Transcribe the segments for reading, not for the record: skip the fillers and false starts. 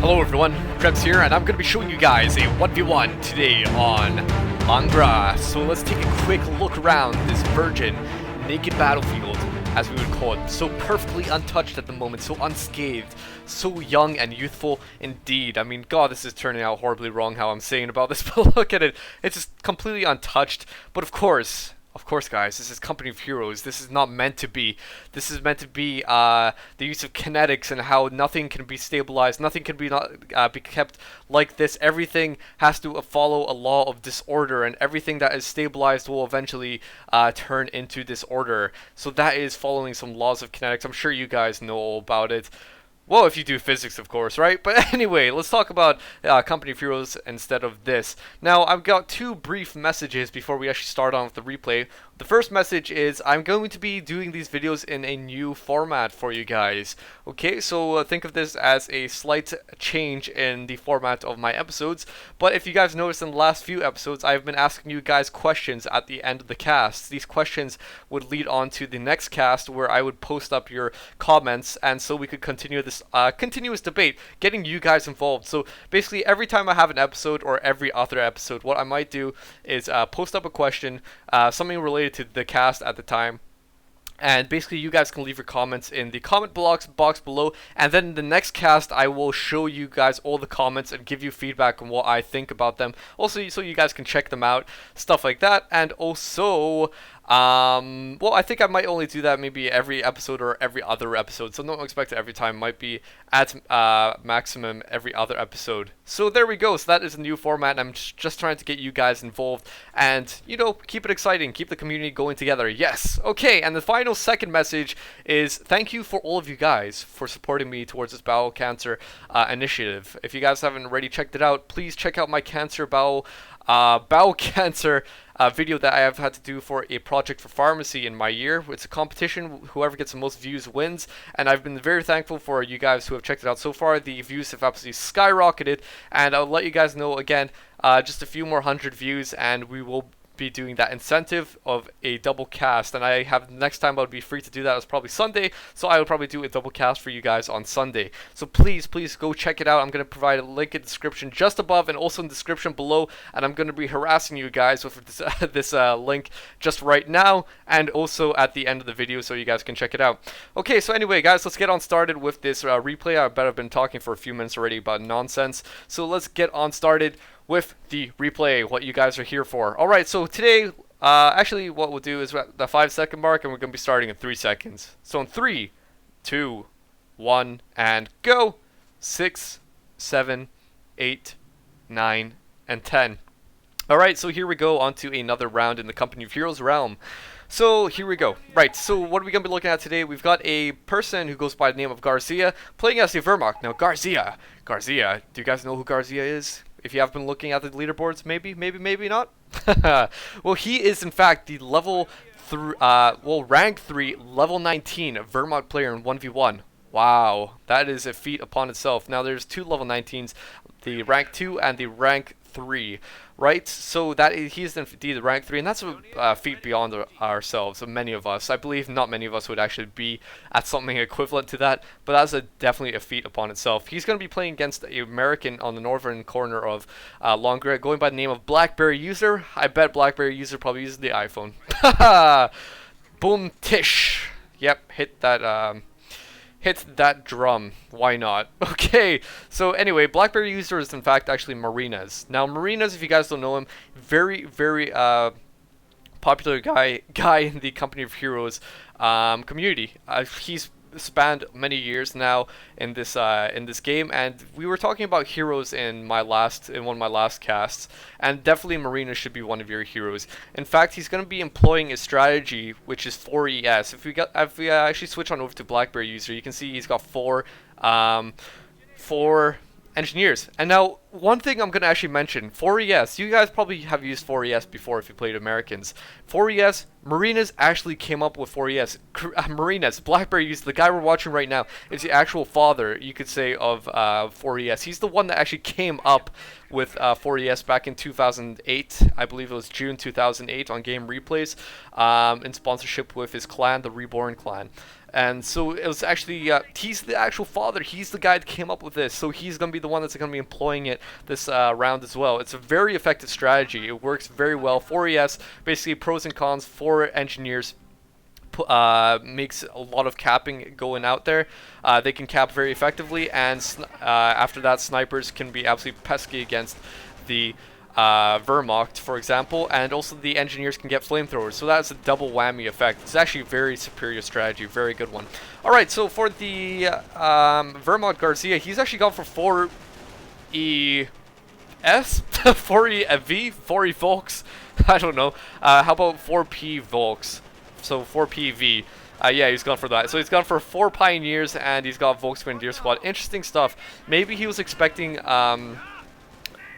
Hello everyone, Krebs here, and I'm going to be showing you guys a 1v1 today on Angra. So let's take a quick look around this virgin, naked battlefield, as we would call it. So perfectly untouched at the moment, so unscathed, so young and youthful indeed. I mean, God, this is turning out horribly wrong how I'm saying about this, but look at it. It's just completely untouched, but of course, guys, this is Company of Heroes. This is not meant to be. This is meant to be the use of kinetics and how nothing can be stabilized. Nothing can be kept like this. Everything has to follow a law of disorder, and everything that is stabilized will eventually turn into disorder. So that is following some laws of kinetics. I'm sure you guys know all about it. Well, if you do physics, of course, right? But anyway, let's talk about Company of Heroes instead of this. Now, I've got two brief messages before we actually start on with the replay. The first message is I'm going to be doing these videos in a new format for you guys. Okay, so think of this as a slight change in the format of my episodes. But if you guys noticed in the last few episodes, I've been asking you guys questions at the end of the cast. These questions would lead on to the next cast where I would post up your comments, and so we could continue this continuous debate, getting you guys involved. So basically, every time I have an episode or every other episode, what I might do is post up a question, something related to the cast at the time. And basically, you guys can leave your comments in the comment box below. And then in the next cast, I will show you guys all the comments and give you feedback on what I think about them. Also, so you guys can check them out, stuff like that. And also, well, I think I might only do that maybe every episode or every other episode. So don't expect it every time. Might be at maximum every other episode. So there we go. So that is a new format. I'm just trying to get you guys involved and, you know, keep it exciting. Keep the community going together. Yes. Okay. And the final second message is thank you for all of you guys for supporting me towards this bowel cancer initiative. If you guys haven't already checked it out, please check out my bowel cancer video that I have had to do for a project for pharmacy in my year. It's a competition. Whoever gets the most views wins, and I've been very thankful for you guys who have checked it out so far. The views have absolutely skyrocketed, and I'll let you guys know again, just a few more 100 views and we will be doing that incentive of a double cast. And I have next time I'll be free to do that. It's probably Sunday, so I will probably do a double cast for you guys on Sunday. So please go check it out. I'm going to provide a link in the description just above and also in the description below, and I'm going to be harassing you guys with this link just right now and also at the end of the video so you guys can check it out. Okay, so anyway guys, let's get on started with this replay. I bet I've been talking for a few minutes already about nonsense, so let's get on started with the replay, what you guys are here for. Alright, so today, actually what we'll do is we're at the 5-second mark and we're going to be starting in 3 seconds. So in 3, 2, 1, and go! 6, 7, 8, 9, and 10. Alright, so here we go on to another round in the Company of Heroes realm. So here we go. Right, so what are we going to be looking at today? We've got a person who goes by the name of Garcia playing as the Wehrmacht. Now Garcia, do you guys know who Garcia is? If you have been looking at the leaderboards, maybe not. Well, he is in fact the rank 3, level 19 Wehrmacht player in 1v1. Wow, that is a feat upon itself. Now there's two level 19s, the rank 2 and the rank 3, right? So that he's indeed the rank 3, and that's a feat beyond ourselves, many of us. I believe not many of us would actually be at something equivalent to that, but that's definitely a feat upon itself. He's going to be playing against an American on the northern corner of Longra, going by the name of Blackberry User. I bet Blackberry User probably uses the iPhone. Boom tish. Yep, hit that drum. Why not? Okay, so anyway, Blackberry User is in fact actually Marina's. Now Marina's, if you guys don't know him, very popular guy in the Company of Heroes community. He's spanned many years now in this game, and we were talking about heroes in one of my last casts, and definitely Marina should be one of your heroes. In fact, he's going to be employing a strategy which is 4ES. If we actually switch on over to Blackberry User, you can see he's got four engineers. And now, one thing I'm going to actually mention, 4ES, you guys probably have used 4ES before if you played Americans. 4ES, Marina's actually came up with 4ES. Marina's, Blackberry User, the guy we're watching right now, is the actual father, you could say, of 4ES. He's the one that actually came up with 4ES back in 2008. I believe it was June 2008 on Game Replays, in sponsorship with his clan, the Reborn clan. And so it was actually, he's the actual father. He's the guy that came up with this. So he's going to be the one that's going to be employing it this round as well. It's a very effective strategy. It works very well. 4ES, basically pros and cons for engineers. Makes a lot of capping going out there. They can cap very effectively, and after that, snipers can be absolutely pesky against the Wehrmacht, for example, and also the engineers can get flamethrowers, so that's a double whammy effect. It's actually a very superior strategy, very good one. Alright, so for the Wehrmacht Garcia, he's actually gone for 4E S? 4E V? 4E Volks? I don't know. How about 4P Volks? So 4PV. Yeah, he's gone for that. So he's gone for 4 Pioneers, and he's got Volkswagen Squad. Interesting stuff. Maybe he was expecting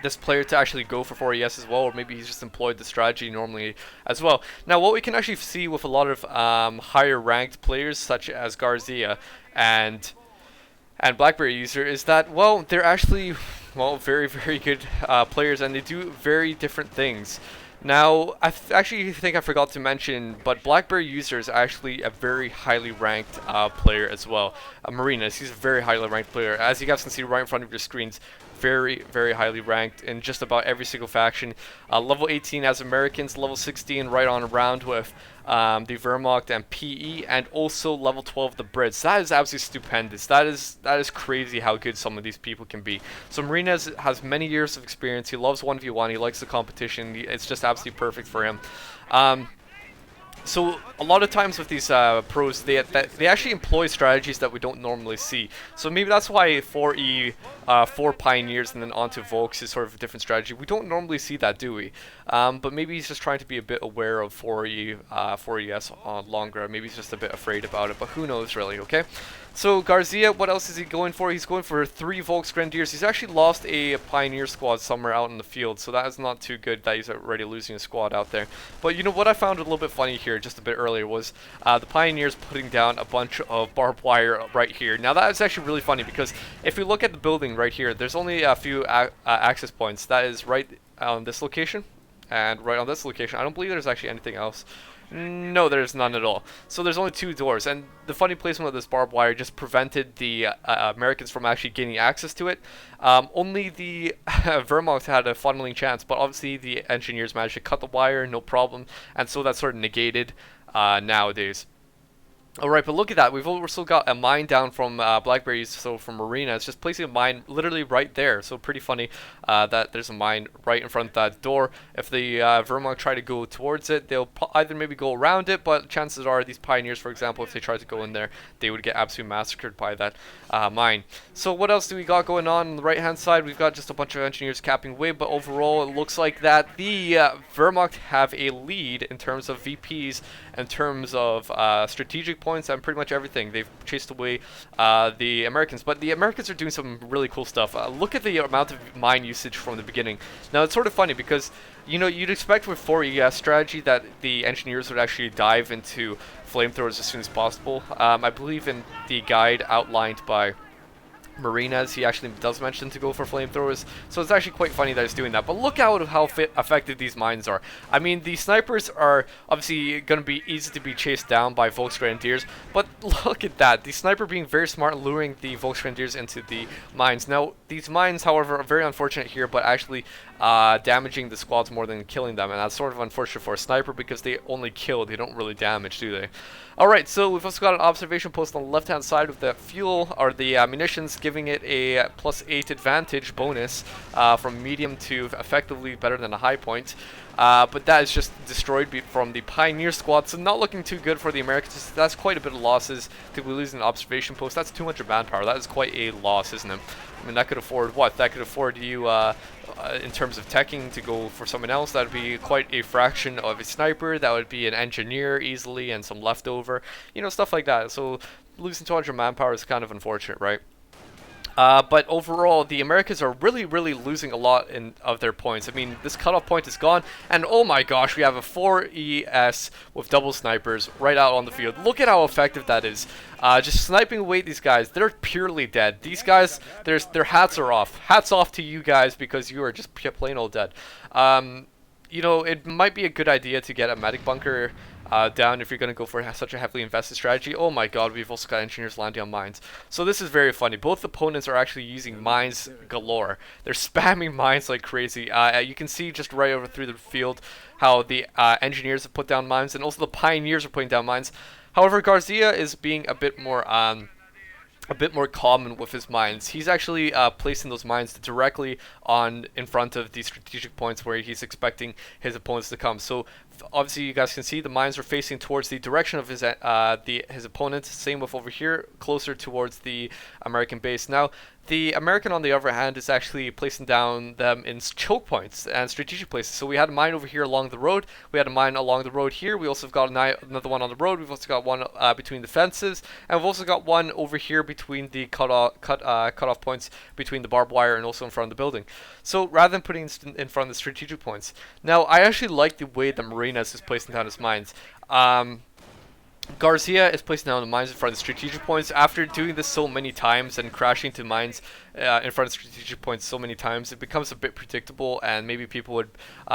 this player to actually go for 4ES as well, or maybe he's just employed the strategy normally as well. Now, what we can actually see with a lot of higher ranked players, such as Garcia and Blackberry User, is that, well, they're actually, well, very, very good players, and they do very different things. Now, I actually think I forgot to mention, but Blackberry User is actually a very highly ranked player as well. Marinas, he's a very highly ranked player. As you guys can see right in front of your screens, very, very highly ranked in just about every single faction. Level 18 as Americans, level 16 right on around with the Wehrmacht and PE, and also level 12 the Brits. That is absolutely stupendous. That is crazy how good some of these people can be. So Marinas has many years of experience. He loves 1v1. He likes the competition. It's just absolutely perfect for him. So a lot of times with these pros, they actually employ strategies that we don't normally see. So maybe that's why 4E, 4 Pioneers, and then onto Volks is sort of a different strategy. We don't normally see that, do we? But maybe he's just trying to be a bit aware of 4E, 4ES on longer. Maybe he's just a bit afraid about it, but who knows really, okay? So Garcia, what else is he going for? He's going for 3 Volks Grenadiers. He's actually lost a Pioneer squad somewhere out in the field, so that is not too good that he's already losing a squad out there. But you know what I found a little bit funny here just a bit earlier was the Pioneers putting down a bunch of barbed wire right here. Now that is actually really funny because if you look at the building right here, there's only a few access points. That is right on this location and right on this location. I don't believe there's actually anything else. No, there's none at all. So there's only 2 doors, and the funny placement of this barbed wire just prevented the Americans from actually gaining access to it. Only the Wehrmacht had a funneling chance, but obviously the engineers managed to cut the wire, no problem, and so that's sort of negated nowadays. Alright, but look at that. We've also got a mine down from Blackberries, so from Marina. It's just placing a mine literally right there. So pretty funny that there's a mine right in front of that door. If the Wehrmacht try to go towards it, they'll either maybe go around it, but chances are these Pioneers, for example, if they try to go in there, they would get absolutely massacred by that mine. So what else do we got going on the right-hand side? We've got just a bunch of engineers capping away, but overall it looks like that the Wehrmacht have a lead in terms of VPs, in terms of strategic points, and pretty much everything. They've chased away the Americans, but the Americans are doing some really cool stuff. Look at the amount of mine usage from the beginning. Now it's sort of funny because, you know, you'd expect with 4ES strategy that the engineers would actually dive into flamethrowers as soon as possible. I believe in the guide outlined by Marinas, he actually does mention to go for flamethrowers, so it's actually quite funny that he's doing that. But look out how effective these mines are. I mean, the snipers are obviously going to be easy to be chased down by Volksgrenadiers, but look at that, the sniper being very smart, luring the Volksgrenadiers into the mines. Now, these mines, however, are very unfortunate here, but actually damaging the squads more than killing them, and that's sort of unfortunate for a sniper because they only kill, they don't really damage, do they? Alright, so we've also got an observation post on the left-hand side with the fuel, or the munitions, giving it a +8 advantage bonus from medium to effectively better than a high point. But that is just destroyed from the Pioneer squad, so not looking too good for the Americans. That's quite a bit of losses to be losing an observation post. That's 200 manpower. That is quite a loss, isn't it? I mean, that could afford what? That could afford you, in terms of teching, to go for someone else. That would be quite a fraction of a sniper. That would be an engineer easily, and some leftover, you know, stuff like that. So losing 200 manpower is kind of unfortunate, right? But overall, the Americans are really, really losing a lot of their points. I mean, this cutoff point is gone, and oh my gosh, we have a 4ES with double snipers right out on the field. Look at how effective that is. Just sniping away these guys. They're purely dead. These guys, their hats are off. Hats off to you guys because you are just plain old dead. You know, it might be a good idea to get a medic bunker down if you're going to go for such a heavily invested strategy. Oh my god, we've also got engineers landing on mines. So this is very funny. Both opponents are actually using mines galore. They're spamming mines like crazy. You can see just right over through the field how the engineers have put down mines, and also the pioneers are putting down mines. However, Garcia is being a bit more common with his mines. He's actually placing those mines directly in front of the strategic points where he's expecting his opponents to come. So obviously you guys can see the mines are facing towards the direction of his opponent. Same with over here, closer towards the American base. Now the American, on the other hand, is actually placing down them in choke points and strategic places. So we had a mine over here along the road. We had a mine along the road here. We also got another one on the road. We've also got one between the fences, and we've also got one over here between the cutoff points between the barbed wire and also in front of the building. So rather than putting in front of the strategic points, now I actually like the way the Marinas is placing down his mines. Garcia is placing down the mines in front of the strategic points. After doing this so many times and crashing into mines in front of strategic points so many times, it becomes a bit predictable, and maybe people would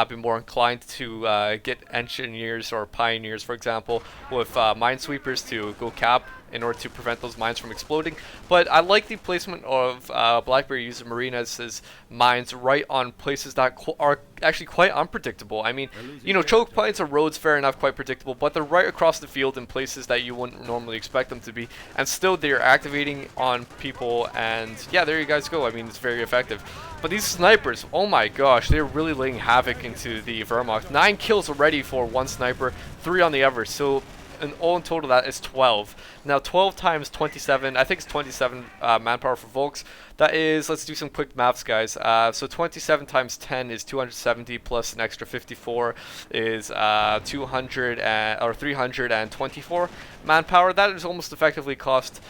be more inclined to get engineers or pioneers, for example, with minesweepers to go cap in order to prevent those mines from exploding. But I like the placement of BlackBerry using Marinas' mines right on places that are actually quite unpredictable. I mean, you know, choke points or roads, fair enough, quite predictable, but they're right across the field in places that you wouldn't normally expect them to be, and still they're activating on people, and yeah, there you guys go. I mean, it's very effective. But these snipers, oh my gosh, they're really laying havoc into the Wehrmacht. 9 kills already for one sniper, 3 on the other, so and all in total that is 12. Now 12 times 27, I think it's 27 manpower for Volks. That is, let's do some quick maths, guys. So 27 times 10 is 270 plus an extra 54 is 324 manpower. That is almost effectively cost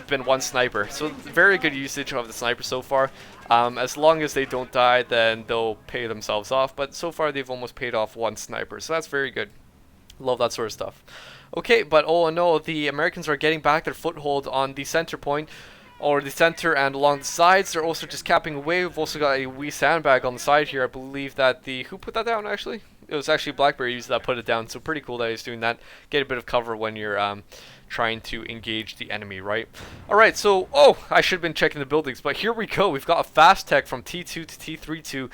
been one sniper. So very good usage of the sniper so far. As long as they don't die, then they'll pay themselves off. But so far they've almost paid off one sniper, so that's very good. Love that sort of stuff. Okay, but oh no, the Americans are getting back their foothold on the center point, or the center and along the sides. They're also just capping away. We've also got a wee sandbag on the side here. I believe that who put that down actually? It was actually BlackBerry that put it down, so pretty cool that he's doing that. Get a bit of cover when you're trying to engage the enemy, right? Alright, so, I should have been checking the buildings, but here we go. We've got a fast tech from T2 to T3 to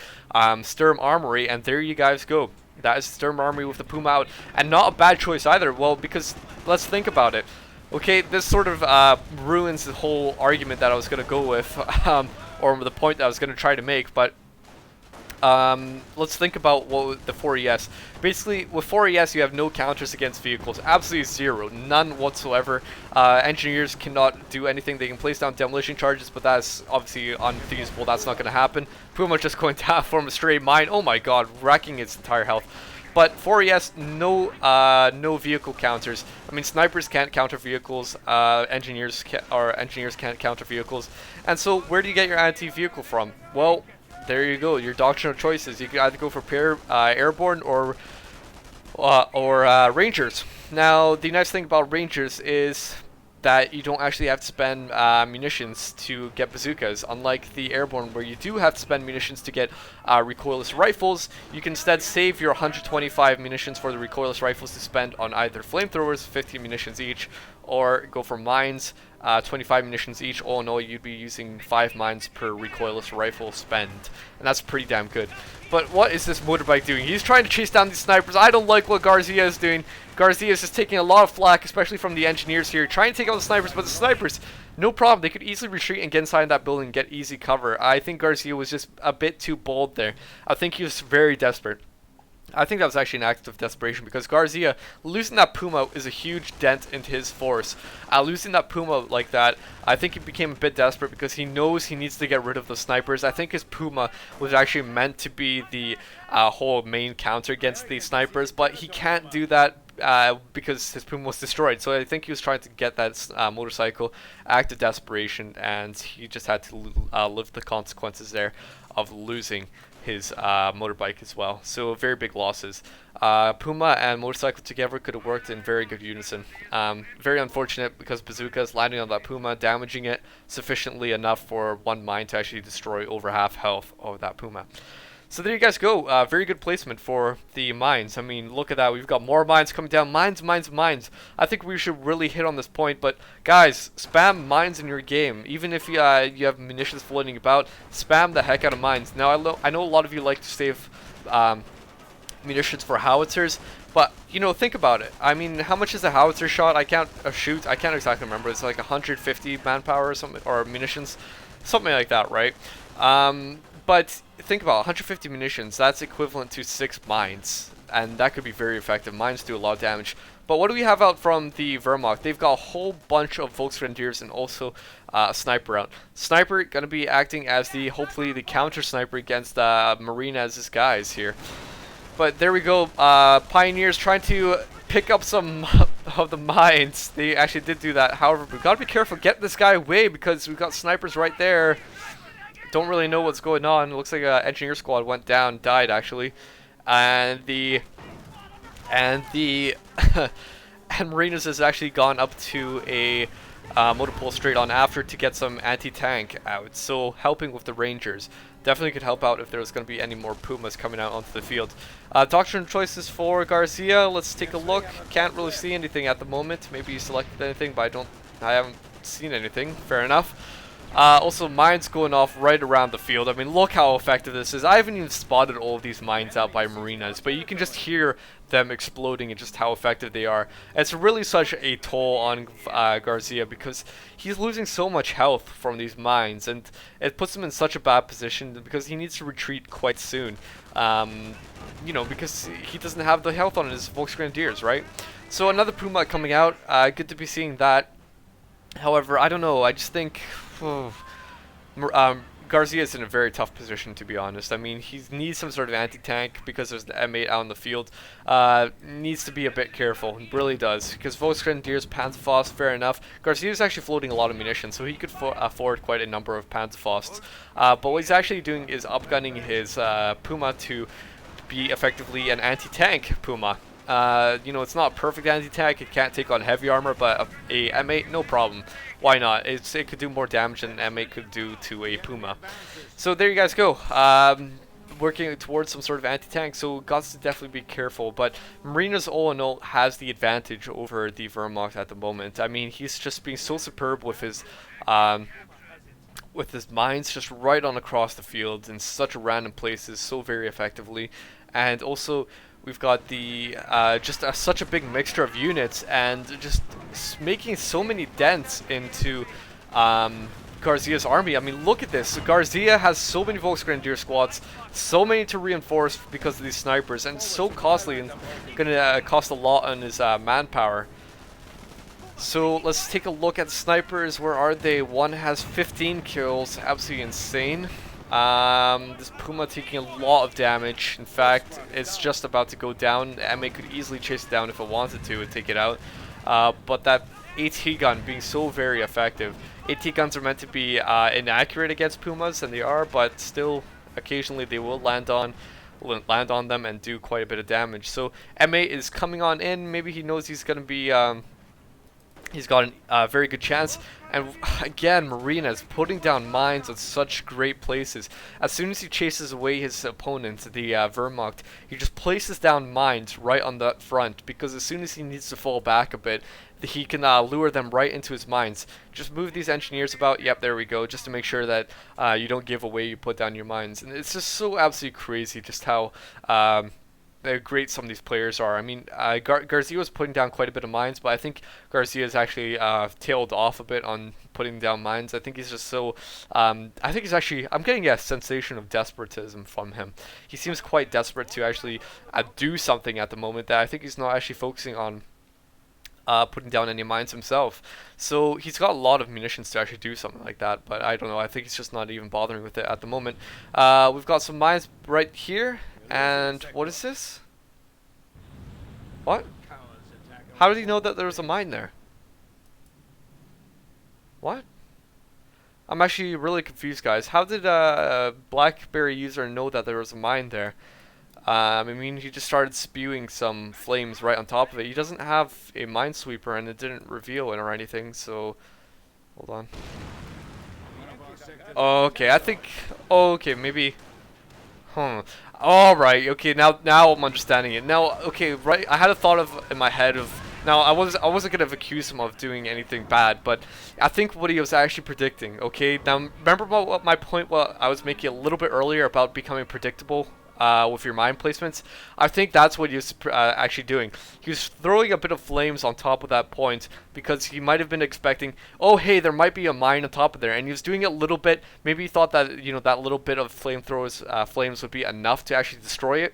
Sturm Armory, and there you guys go. That is Sturm Armory with the Puma out, and not a bad choice either. Well, because let's think about it. Okay, this sort of ruins the whole argument that I was going to go with, or the point that I was going to try to make, but let's think about the 4ES. Basically, with 4ES, you have no counters against vehicles. Absolutely zero. None whatsoever. Engineers cannot do anything. They can place down demolition charges, but that's obviously unfeasible. That's not going to happen. Puma just going down from a straight mine. Oh my god, wrecking its entire health. But 4ES, no vehicle counters. I mean, snipers can't counter vehicles. Engineers can't counter vehicles. And so, where do you get your anti-vehicle from? Well, there you go. Your doctrinal choices. You can either go for airborne or Rangers. Now, the nice thing about Rangers is that you don't actually have to spend munitions to get bazookas. Unlike the airborne, where you do have to spend munitions to get recoilless rifles, you can instead save your 125 munitions for the recoilless rifles to spend on either flamethrowers, 50 munitions each, or go for mines, 25 munitions each. All in all, you'd be using 5 mines per recoilless rifle spend, and that's pretty damn good. But what is this motorbike doing? He's trying to chase down these snipers. I don't like what Garcia is doing. Garcia is just taking a lot of flack, especially from the engineers here, trying to take out the snipers, but the snipers, no problem. They could easily retreat and get inside that building and get easy cover. I think Garcia was just a bit too bold there. I think he was very desperate. I think that was actually an act of desperation, because Garcia, losing that Puma is a huge dent into his force. Losing that Puma like that, I think he became a bit desperate because he knows he needs to get rid of the snipers. I think his Puma was actually meant to be the whole main counter against the snipers, but he can't do that because his Puma was destroyed. So I think he was trying to get that motorcycle, act of desperation, and he just had to live the consequences there of losing his motorbike as well. So very big losses. Puma and motorcycle together could have worked in very good unison. Very unfortunate because bazookas landing on that Puma, damaging it sufficiently enough for one mine to actually destroy over half health of that Puma. So there you guys go. Very good placement for the mines. I mean, look at that. We've got more mines coming down. Mines, mines, mines. I think we should really hit on this point. But guys, spam mines in your game. Even if you have munitions floating about, spam the heck out of mines. Now, I know a lot of you like to save munitions for howitzers. But, you know, think about it. I mean, how much is a howitzer shot? I can't shoot. I can't exactly remember. It's like 150 manpower or something, or munitions. Something like that, right? But think about 150 munitions. That's equivalent to 6 mines, and that could be very effective. Mines do a lot of damage. But what do we have out from the Wehrmacht? They've got a whole bunch of Volksgrenadiers and also a sniper out. Sniper gonna be acting as hopefully the counter sniper against Marinez's guys here. But there we go. Pioneers trying to pick up some of the mines. They actually did do that. However, we've got to be careful. Get this guy away because we've got snipers right there. Don't really know what's going on. It looks like an engineer squad went down, died actually, and and Marinas has actually gone up to a motor pool straight on after to get some anti-tank out. So helping with the Rangers definitely could help out if there was going to be any more Pumas coming out onto the field. Doctrine choices for Garcia. Let's take a look. Can't really see anything at the moment. Maybe you selected anything, but I haven't seen anything. Fair enough. Also, mines going off right around the field. I mean, look how effective this is. I haven't even spotted all of these mines out by Marinas, but you can just hear them exploding and just how effective they are. It's really such a toll on Garcia because he's losing so much health from these mines, and it puts him in such a bad position because he needs to retreat quite soon. You know, because he doesn't have the health on his Volksgrenadiers, right? So another Puma coming out. Good to be seeing that. However, I don't know. I just think Garcia is in a very tough position, to be honest. I mean, he needs some sort of anti-tank because there's the M8 out in the field. Needs to be a bit careful. He really does. Because Volksgrenadiers, Panzerfaust, fair enough. Garcia's actually floating a lot of munitions, so he could afford quite a number of Panzerfausts. But what he's actually doing is upgunning his Puma to be effectively an anti-tank Puma. You know, it's not perfect anti-tank. It can't take on heavy armor, but a M8, no problem. Why not? It could do more damage than an M8 could do to a Puma. So there you guys go. Working towards some sort of anti-tank, so got to definitely be careful. But Marinas all in all has the advantage over the Wehrmacht at the moment. I mean, he's just being so superb with his mines just right on across the field in such random places, so very effectively. And also, we've got the such a big mixture of units and just making so many dents into Garcia's army. I mean, look at this. So Garcia has so many Volksgrenadier squads, so many to reinforce because of these snipers, and so costly and gonna cost a lot on his manpower. So let's take a look at snipers. Where are they? One has 15 kills, absolutely insane. This Puma taking a lot of damage. In fact, it's just about to go down. M8 could easily chase it down if it wanted to and take it out. But that AT gun being so very effective. AT guns are meant to be inaccurate against Pumas, and they are, but still occasionally they will land on them and do quite a bit of damage. So M8 is coming on in. Maybe he knows he's going to be he's got a very good chance. And again, Marinas putting down mines on such great places. As soon as he chases away his opponent, the Wehrmacht, he just places down mines right on the front, because as soon as he needs to fall back a bit, he can lure them right into his mines. Just move these engineers about. Yep, there we go. Just to make sure that you don't give away you put down your mines. And it's just so absolutely crazy just how great some of these players are. I mean, Garcia was putting down quite a bit of mines, but I think Garcia's actually tailed off a bit on putting down mines. I think he's just so I think he's actually, I'm getting a sensation of desperatism from him. He seems quite desperate to actually do something at the moment that I think he's not actually focusing on putting down any mines himself. So he's got a lot of munitions to actually do something like that, but I don't know. I think he's just not even bothering with it at the moment. We've got some mines right here. And what is this? What? How did he know that there was a mine there? What? I'm actually really confused, guys. How did a BlackBerry user know that there was a mine there? I mean, he just started spewing some flames right on top of it. He doesn't have a minesweeper, and it didn't reveal it or anything, so... Hold on. Okay, I think... Okay, maybe... All right. Okay. Now I'm understanding it. Now, okay. Right. I had a thought of in my head of. Now I wasn't gonna accuse him of doing anything bad, but I think what he was actually predicting. Okay. Now remember what my point? What I was making a little bit earlier about becoming predictable. With your mine placements, I think that's what he was actually doing. He was throwing a bit of flames on top of that point because he might have been expecting, oh hey, there might be a mine on top of there, and he was doing it a little bit. Maybe he thought that that little bit of flamethrowers flames would be enough to actually destroy it.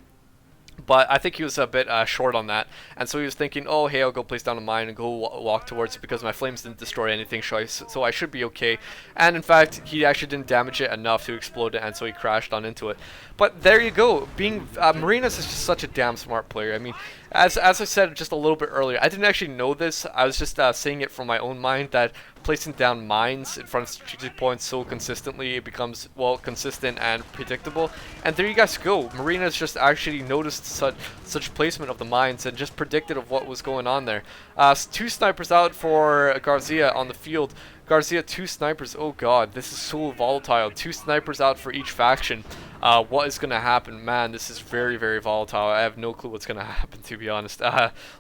But I think he was a bit short on that, and so he was thinking, oh hey, I'll go place down a mine and go walk towards it because my flames didn't destroy anything, so I should be okay. And in fact, he actually didn't damage it enough to explode it, and so he crashed on into it. But there you go. Being Marinas is just such a damn smart player. I mean, as I said just a little bit earlier, I didn't actually know this. I was just saying it from my own mind that placing down mines in front of strategic points so consistently, it becomes, well, consistent and predictable. And there you guys go. Marinas just actually noticed such placement of the mines and just predicted of what was going on there. 2 snipers out for Garcia on the field. Garcia, 2 snipers. Oh god, this is so volatile. 2 snipers out for each faction. What is going to happen? Man, this is very, very volatile. I have no clue what's going to happen, to be honest.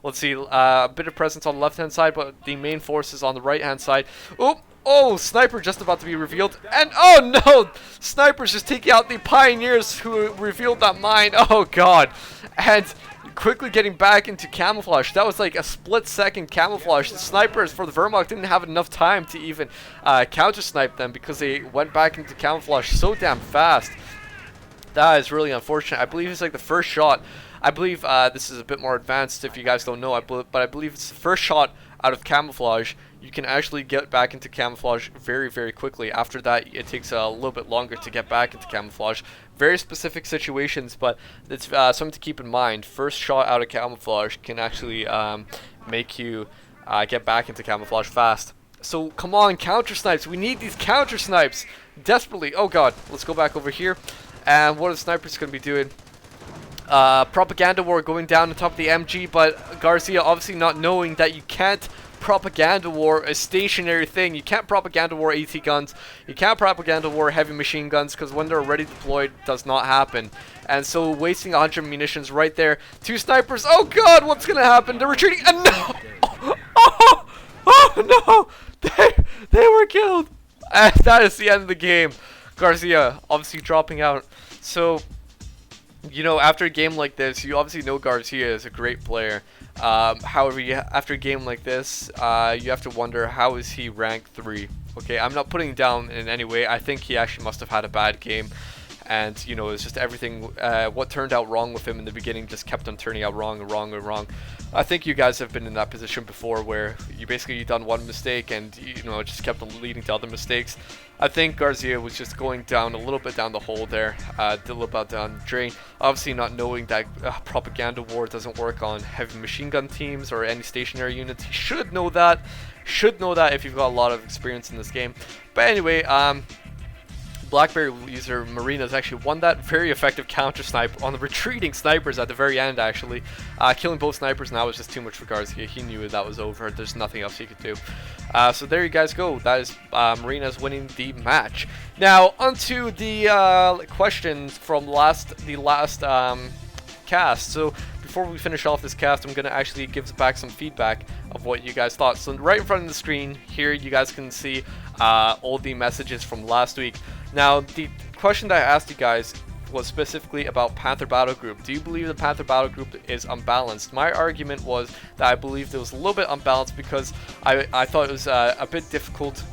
Let's see. A bit of presence on the left-hand side, but the main force is on the right-hand side. Oh, sniper just about to be revealed. And, oh no! Sniper's just taking out the pioneers who revealed that mine. Oh god. And quickly getting back into camouflage. That was like a split-second camouflage. The snipers for the Wehrmacht didn't have enough time to even counter-snipe them because they went back into camouflage so damn fast. That is really unfortunate. I believe it's like the first shot. I believe this is a bit more advanced if you guys don't know, but I believe it's the first shot out of camouflage. You can actually get back into camouflage very, very quickly. After that, it takes a little bit longer to get back into camouflage. Very specific situations, but it's something to keep in mind. First shot out of camouflage can actually make you get back into camouflage fast. So come on, counter snipes. We need these counter snipes desperately. Oh god, let's go back over here. And what are the snipers going to be doing? Propaganda war going down on top of the MG, but Garcia obviously not knowing that you can't propaganda war a stationary thing. You can't propaganda war AT guns. You can't propaganda war heavy machine guns because when they're already deployed, it does not happen. And so wasting 100 munitions right there. 2 snipers. Oh god, what's going to happen? They're retreating. And no! Oh no! They were killed. And that is the end of the game. Garcia obviously dropping out. So, after a game like this, you obviously know Garcia is a great player. However, after a game like this, you have to wonder, how is he ranked 3? Okay, I'm not putting him down in any way. I think he actually must have had a bad game. And, it's just everything, what turned out wrong with him in the beginning just kept on turning out wrong and wrong and wrong. I think you guys have been in that position before where you done one mistake and, it just kept on leading to other mistakes. I think Garcia was just going down a little bit down the hole there, a little bit down the drain. Obviously not knowing that propaganda war doesn't work on heavy machine gun teams or any stationary units. He should know that. Should know that if you've got a lot of experience in this game. But anyway, Blackberry user Marinas actually won that very effective counter snipe on the retreating snipers at the very end, actually. Killing both snipers now was just too much for Garcia. He knew that was over. There's nothing else he could do. So there you guys go. That is Marinas winning the match. Now, onto the questions from the last cast. So before we finish off this cast, I'm going to actually give back some feedback of what you guys thought. So right in front of the screen here, you guys can see all the messages from last week. Now, the question that I asked you guys was specifically about Panther Battle Group. Do you believe the Panther Battle Group is unbalanced? My argument was that I believed it was a little bit unbalanced because I thought it was a bit difficult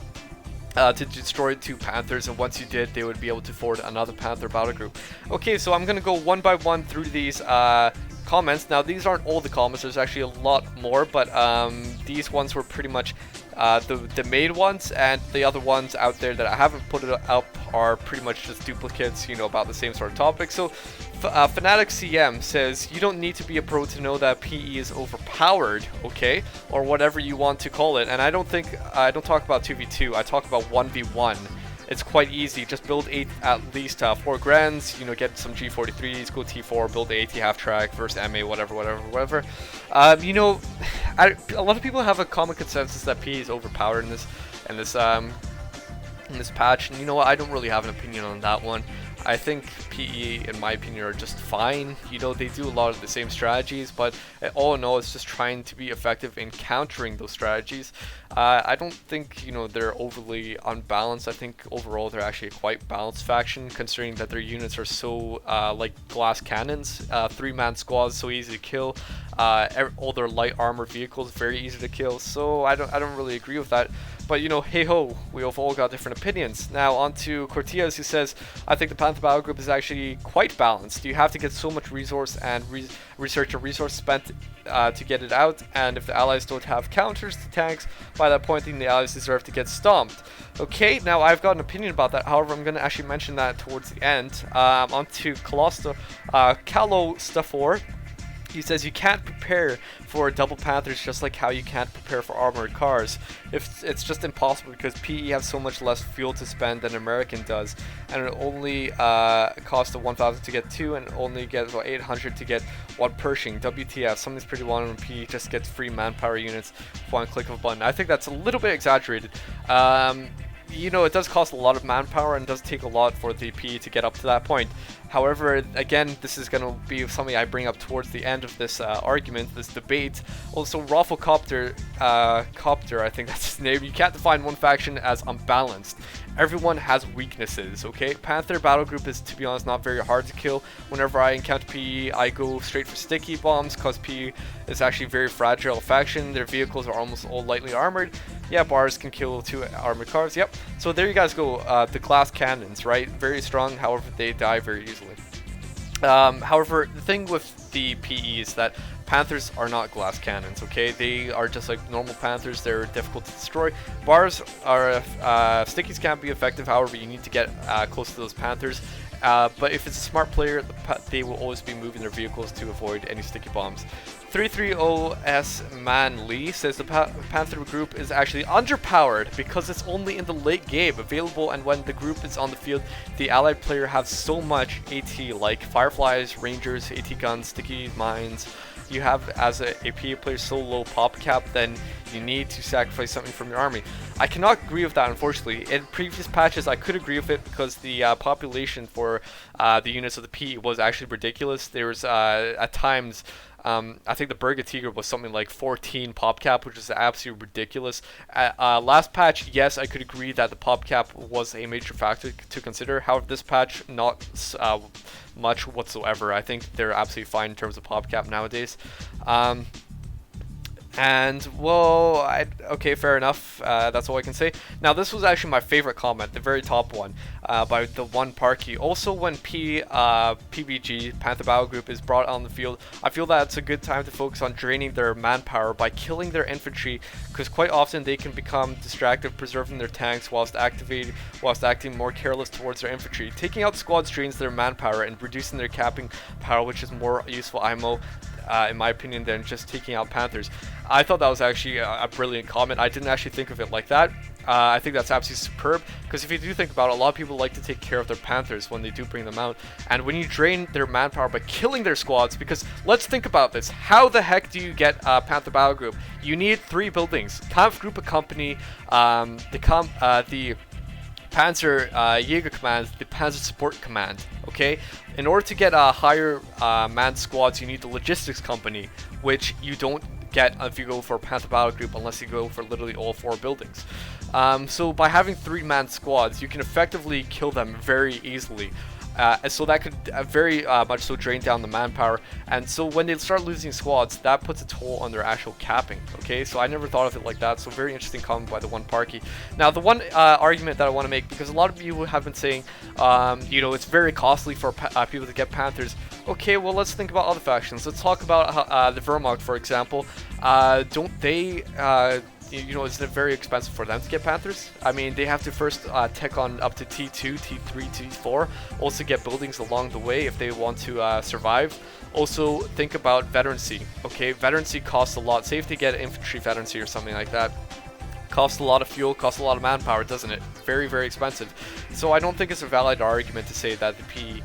to destroy 2 Panthers, and once you did, they would be able to afford another Panther Battle Group. Okay, so I'm going to go one by one through these comments. Now, these aren't all the comments. There's actually a lot more, but these ones were pretty much the main ones, and the other ones out there that I haven't put it up are pretty much just duplicates, about the same sort of topic. So Fnatic CM says, you don't need to be a pro to know that PE is overpowered, okay, or whatever you want to call it. And I don't talk about 2v2, I talk about 1v1. It's quite easy. Just build at least 4 grands, get some G43s, go T4, build the AT half track, first MA, whatever. A lot of people have a common consensus that PE is overpowered in this patch, and you know what, I don't really have an opinion on that one. I think PE, in my opinion, are just fine. You know, they do a lot of the same strategies, but all in all, it's just trying to be effective in countering those strategies. I don't think, you know, they're overly unbalanced. I think overall they're actually a quite balanced faction, considering that their units are so like glass cannons, 3-man squads, so easy to kill. All their light armor vehicles very easy to kill. So I don't really agree with that. But, you know, hey ho, we have all got different opinions. Now on to Cortias, who says, I think the Panther battle group is actually quite balanced. You have to get so much resource and research and resource spent to get it out, and if the allies don't have counters to tanks, by that point then the allies deserve to get stomped. Okay, now I've got an opinion about that, however I'm going to actually mention that towards the end. On to Calo Staffor. He says you can't prepare for double Panthers just like how you can't prepare for armored cars. It's just impossible because PE have so much less fuel to spend than American does, and it only costs 1,000 to get 2 and only gets 800 to get 1 Pershing. WTF, something's pretty wrong when PE just gets free manpower units with one click of a button. I think that's a little bit exaggerated. You know, it does cost a lot of manpower and does take a lot for the PE to get up to that point. However, again, this is going to be something I bring up towards the end of this argument, this debate. Also, Rafflecopter, Copter, I think that's his name. You can't define one faction as unbalanced. Everyone has weaknesses, okay? Panther battle group is, to be honest, not very hard to kill. Whenever I encounter PE, I go straight for sticky bombs because PE is actually a very fragile faction. Their vehicles are almost all lightly armored. Yeah, bars can kill 2 armored cars. Yep. So there you guys go. The glass cannons, right? Very strong. However, they die very easily. However, the thing with the PE is that Panthers are not glass cannons, okay? They are just like normal Panthers. They're difficult to destroy. Bars are, stickies can be effective, however, you need to get close to those Panthers. But if it's a smart player, they will always be moving their vehicles to avoid any sticky bombs. 330S Man Lee says the Panther group is actually underpowered because it's only in the late game available, and when the group is on the field, the allied player has so much AT like Fireflies, Rangers, AT guns, sticky mines. You have, as a PA player, so low pop cap, then you need to sacrifice something from your army. I cannot agree with that, unfortunately. In previous patches, I could agree with it because the population for the units of the PE was actually ridiculous. There was, at times, I think the Burger Tiger was something like 14 pop cap, which is absolutely ridiculous. Last patch, yes, I could agree that the pop cap was a major factor to consider. However, this patch, not much whatsoever. I think they're absolutely fine in terms of pop cap nowadays. And, well, okay, fair enough. That's all I can say. Now, this was actually my favorite comment, the very top one, by the one Parky. Also, when PBG, Panther Battle Group, is brought on the field, I feel that it's a good time to focus on draining their manpower by killing their infantry, because quite often they can become distracted, preserving their tanks whilst acting more careless towards their infantry. Taking out squads drains their manpower and reducing their capping power, which is more useful IMO. In my opinion, than just taking out Panthers. I thought that was actually a brilliant comment. I didn't actually think of it like that. I think that's absolutely superb, because if you do think about it, a lot of people like to take care of their Panthers when they do bring them out, and when you drain their manpower by killing their squads, because let's think about this, how the heck do you get a Panther Battle Group? You need 3 buildings: Kampfgruppe Company, the Panzer Jäger Command, the Panzer Support Command, okay? In order to get higher manned squads, you need the Logistics Company, which you don't get if you go for a Panther Battle Group unless you go for literally all 4 buildings. So by having 3 manned squads, you can effectively kill them very easily. And so that could very much so drain down the manpower, and so when they start losing squads, that puts a toll on their actual capping. Okay, so I never thought of it like that. So very interesting comment by the one Parky. Now the one argument that I want to make, because a lot of you have been saying, you know, it's very costly for people to get Panthers. Okay, well, let's think about other factions. Let's talk about the Wehrmacht, for example. Don't they you know, isn't it very expensive for them to get Panthers? I mean, they have to first tech on up to T2, T3, T4, also get buildings along the way if they want to survive. Also, think about veterancy. Okay, veterancy costs a lot. Say if they get infantry veterancy or something like that. Costs a lot of fuel, costs a lot of manpower, doesn't it? Very, very expensive. So I don't think it's a valid argument to say that the PE,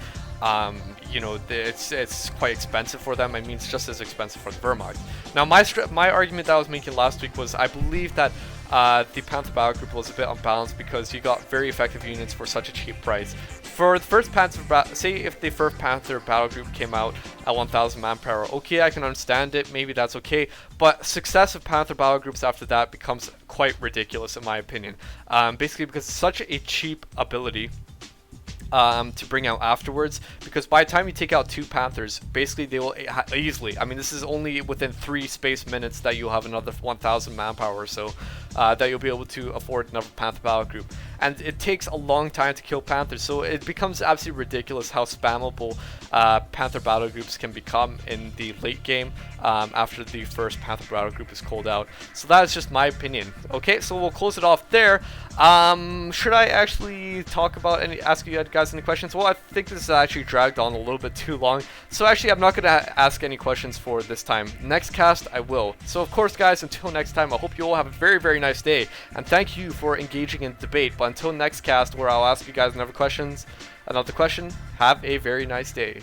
you know, it's quite expensive for them. I mean, it's just as expensive for the Wehrmacht. Now, my argument that I was making last week was I believe that the Panther Battle Group was a bit unbalanced because you got very effective units for such a cheap price. for the first say if the first Panther battle group came out at 1,000 manpower, okay, I can understand it, maybe that's okay, but successive Panther battle groups after that becomes quite ridiculous in my opinion. Basically because it's such a cheap ability to bring out afterwards, because by the time you take out 2 Panthers, basically they will easily, I mean this is only within 3 space minutes that you'll have another 1,000 manpower or so, that you'll be able to afford another Panther battle group. And it takes a long time to kill Panthers, so it becomes absolutely ridiculous how spammable Panther battle groups can become in the late game after the first Panther battle group is called out. So that is just my opinion. Okay, so we'll close it off there. Should I actually talk about ask you guys any questions? Well, I think this is actually dragged on a little bit too long, so actually I'm not going to ask any questions for this time. Next cast I will. So of course guys, until next time, I hope you all have a very, very nice day, and thank you for engaging in debate. But until next cast, where I'll ask you guys another question, have a very nice day.